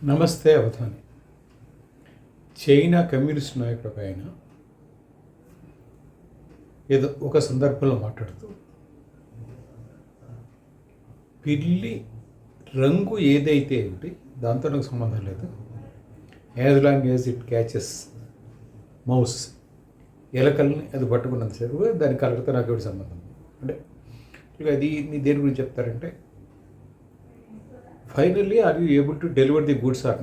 నమస్తే Avadhani. China communist నాయకుడు ఆయన ఏదో ఒక సందర్భంలో మాట్లాడుతూ పిల్లి రంగు ఏదైతే ఏమిటి దాంతో నాకు సంబంధం లేదు, as long as it catches mouse, ఎలకల్ని అది పట్టుకున్నంతసేపు దాని కలర్తో నాకు ఎవరి సంబంధం అంటే ఇక అది నీ దేని గురించి చెప్తారంటే finally are you able to deliver the goods or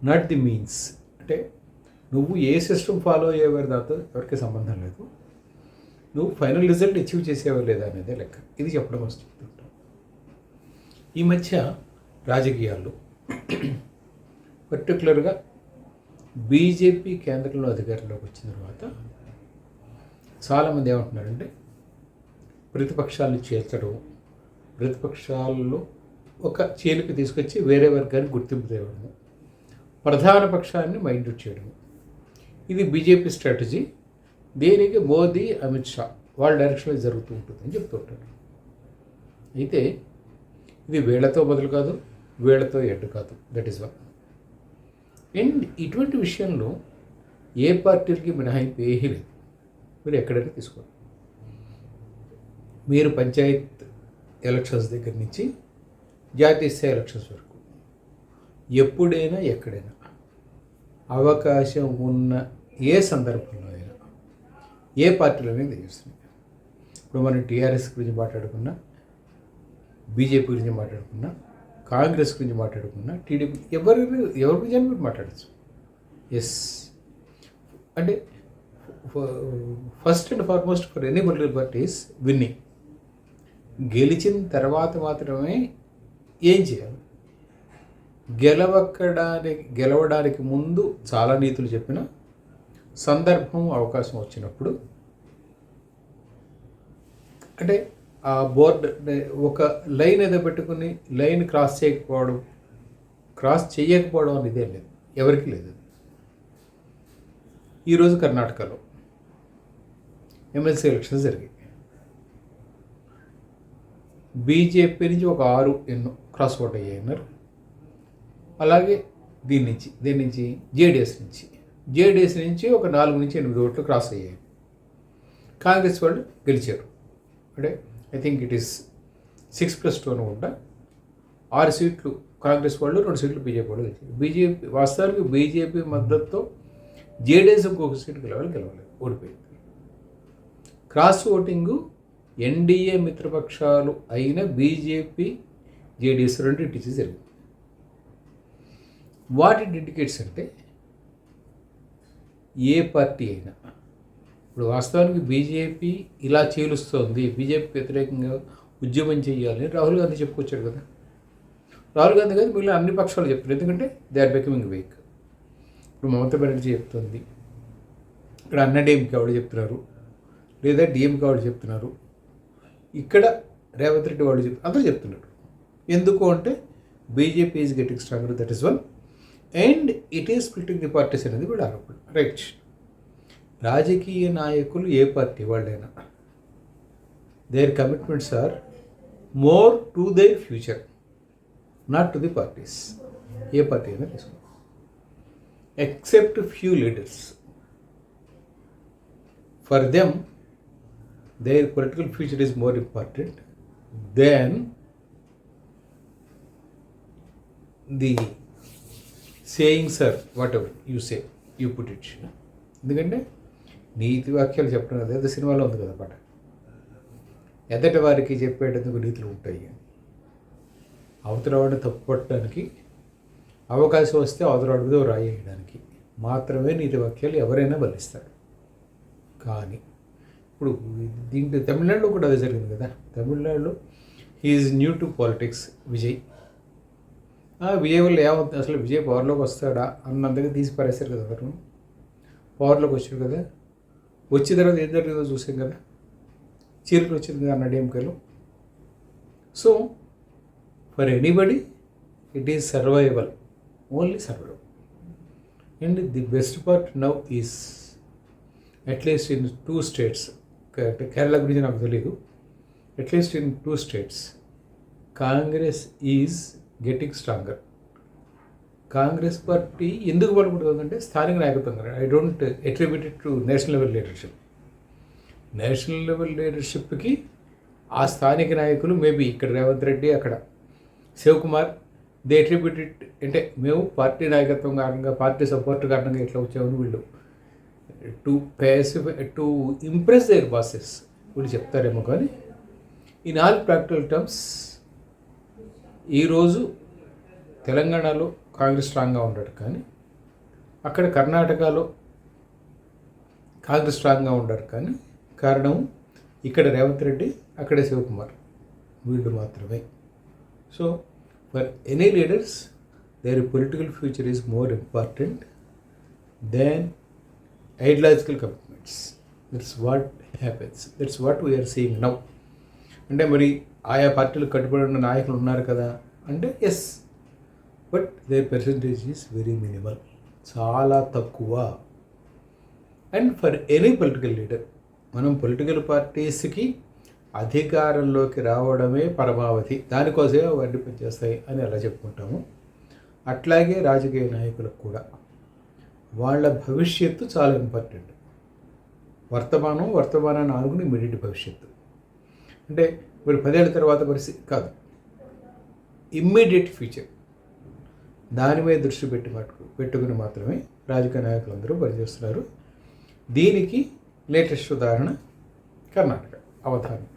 not the means. అంటే నువ్వు ఏ సిస్టమ్ ఫాలో అయ్యేవారు దాంతో ఎవరికి సంబంధం లేదు, నువ్వు ఫైనల్ రిజల్ట్ అచీవ్ చేసేవారు లేదా అనేదే లెక్క. ఇది చెప్పడం వస్తుంది. ఈ మధ్య రాజకీయాల్లో పర్టికులర్గా బీజేపీ కేంద్రంలో అధికారంలోకి వచ్చిన తర్వాత చాలామంది ఏమంటున్నారంటే ప్రతిపక్షాలను చేర్చడం, ప్రతిపక్షాల్లో ఒక చీలిక తీసుకొచ్చి వేరే వర్గానికి గుర్తింపు తేవడము, ప్రధాన పక్షాన్ని మైండ్యూట్ చేయడము, ఇది బీజేపీ స్ట్రాటజీ. దీనికి మోదీ, అమిత్ షా వాళ్ళ డైరెక్షన్లో జరుగుతూ ఉంటుందని చెప్తుంటారు. అయితే ఇది వేళ్లతో మొదలు కాదు, వేళ్లతో ఎడ్డు కాదు. That is one. అండ్ ఇటువంటి విషయంలో ఏ పార్టీలకి మినహాయింపు ఏమీ లేదు. మీరు ఎక్కడైనా తీసుకోండి. మీరు పంచాయత్ ఎలక్షన్స్ దగ్గర నుంచి జాతీయ స్థాయి ఎలక్షన్స్ వరకు ఎప్పుడైనా ఎక్కడైనా అవకాశం ఉన్న ఏ సందర్భంలో అయినా ఏ పార్టీలోనే తెలియజేస్తున్నాయి. ఇప్పుడు మనం టీఆర్ఎస్ గురించి మాట్లాడుకున్నా, బీజేపీ గురించి మాట్లాడుకున్నా, కాంగ్రెస్ గురించి మాట్లాడుకున్నా, టీడీపీ ఎవరి గురించి అని మీరు మాట్లాడచ్చు. ఎస్, అంటే first and foremost for any political parties winnowing. గెలిచిన తర్వాత మాత్రమే ఏం చేయాలి, గెలవడానికి ముందు చాలా నీతులు చెప్పిన సందర్భం, అవకాశం వచ్చినప్పుడు అంటే ఆ బోర్డు ఒక లైన్ ఏదో పెట్టుకుని లైన్ క్రాస్ చేయకపోవడం అనేది లేదు, ఎవరికి లేదు. ఈరోజు కర్ణాటకలో ఎమ్మెల్సీ ఎలక్షన్స్ జరిగాయి. బీజేపీ నుంచి ఒక 6 క్రాస్ ఓట్ అయ్యారు. అలాగే దీని నుంచి జేడీఎస్ నుంచి ఒక 4 నుంచి 8 ఓట్లు క్రాస్ అయ్యాయి. కాంగ్రెస్ వాళ్ళు గెలిచారు. అంటే ఐ థింక్ ఇట్ ఈస్ 6+2 అనుకుంటా. 6 సీట్లు కాంగ్రెస్ వాళ్ళు, 2 సీట్లు బీజేపీ వాళ్ళు గెలిచారు. వాస్తవానికి బీజేపీ మద్దతుతో జేడీఎస్ ఇంకొక సీటు గెలవలేదు, ఓడిపోయింది. క్రాస్ ఓటింగు ఎన్డీఏ మిత్రపక్షాలు అయిన బీజేపీ, జేడీఎస్ రెండింటికి జరిగింది. వాట్ ఇట్ ఇండికేట్స్ అంటే ఏ పార్టీ అయినా ఇప్పుడు వాస్తవానికి బీజేపీ ఇలా చీలుస్తోంది, బీజేపీ వ్యతిరేకంగా ఉద్యమం చేయాలని రాహుల్ గాంధీ చెప్పుకొచ్చాడు కదా. రాహుల్ గాంధీ కాదు, మిగిలిన అన్ని పక్షాలు చెప్తున్నారు. ఎందుకంటే దే ఆర్ బికమింగ్ వీక్. ఇప్పుడు మమతా బెనర్జీ చెప్తుంది, ఇక్కడ అన్నాడీఎంకే వాళ్ళు చెప్తున్నారు, లేదా డిఎంకే వాళ్ళు చెప్తున్నారు, ఇక్కడ రేవంత్ రెడ్డి వాళ్ళు అందరూ చెప్తున్నారు. ఎందుకు అంటే BJP is getting stronger, that is one. And it is splitting the parties అనేది కూడా ఆరోపణ. రైట్. రాజకీయ నాయకులు ఏ పార్టీ వాళ్ళైనా their commitments are more to their future, not to the parties. ఏ పార్టీ అయినా తీసుకోండి, except few leaders. For them their political future is more important than the sayings or whatever you put it. ఎందుకంటే నీతి వాక్యాలు చెప్పడం అదే సినిమాలో ఉంది కదా పాట, ఎదటి వారికి చెప్పేటందుకు నీతులు ఉంటాయి. అవతల వాడిని తప్పు పట్టడానికి అవకాశం వస్తే అవతల వాడి మీద రాయేయడానికి మాత్రమే నీతి వాక్యాలు ఎవరైనా బలిస్తారు. కానీ ఇప్పుడు దీంట్లో తమిళనాడులో కూడా అదే జరిగింది కదా. తమిళనాడులో he's new to politics Vijay. Vijay వల్ల ఏమవుతుంది, అసలు విజయ్ పవర్లోకి వస్తాడా అన్నంతగా తీసి పారేశారు కదా. అతను పవర్లోకి వచ్చాడు కదా, వచ్చిన తర్వాత ఏం జరిగిందో చూసాం కదా, చీరలు వచ్చింది కదా అన్నాడీఎంకేలో. So for anybody it is survival, only survival. And the best part now is at least in 2 states, Kerala గురించి నాకు తెలీదు, at least in 2 states, Congress is getting stronger. Congress party ఎందుకు బలపడుతుందంటే స్థానిక నాయకత్వం కదా. I don't attribute it to national level leadership. National level లీడర్షిప్కి ఆ స్థానిక నాయకులు మేబీ ఇక్కడ రేవంత్ రెడ్డి, అక్కడ శివకుమార్, దే అట్రిబ్యూట్ ఇట్, అంటే మేము పార్టీ నాయకత్వం కారణంగా, పార్టీ సపోర్ట్ కారణంగా ఇట్లా వచ్చామని వీళ్ళు టు ఇంప్రెస్ దేర్ బాసెస్ వీళ్ళు చెప్తారేమో. కానీ ఇన్ ఆల్ ప్రాక్టికల్ టర్మ్స్ ఈరోజు తెలంగాణలో కాంగ్రెస్ స్ట్రాంగ్గా ఉండడు, కానీ అక్కడ కర్ణాటకలో కాంగ్రెస్ స్ట్రాంగ్గా ఉండరు. కానీ కారణం ఇక్కడ రేవంత్ రెడ్డి, అక్కడ శివకుమార్, వీళ్ళు మాత్రమే. So for any leaders their political future is more important than ideological commitments. That's what happens, that's what we're seeing now. అంటే మరి ఆయా పార్టీలు కట్టుబడి ఉన్న నాయకులు ఉన్నారు కదా అంటే yes, but their percentage is very minimal, చాలా తక్కువ. And for any political leader, మనం పొలిటికల్ పార్టీస్కి అధికారంలోకి రావడమే పరమావధి, దానికోసమే అవన్నీ పనిచేస్తాయి అని అలా చెప్పుకుంటాము. అట్లాగే రాజకీయ నాయకులకు కూడా వాళ్ళ భవిష్యత్తు చాలా ఇంపార్టెంట్. వర్తమానాన్ని ఆనుకుని ఇమ్మీడియట్ భవిష్యత్తు. అంటే ఇప్పుడు 10 ఏళ్ళ తర్వాత పరిస్థితి కాదు, ఇమ్మీడియట్ ఫ్యూచర్, దాని మీద దృష్టి పెట్టుకుని మాత్రమే రాజకీయ నాయకులందరూ పనిచేస్తున్నారు. దీనికి లేటెస్ట్ ఉదాహరణ కర్ణాటక అవధానం.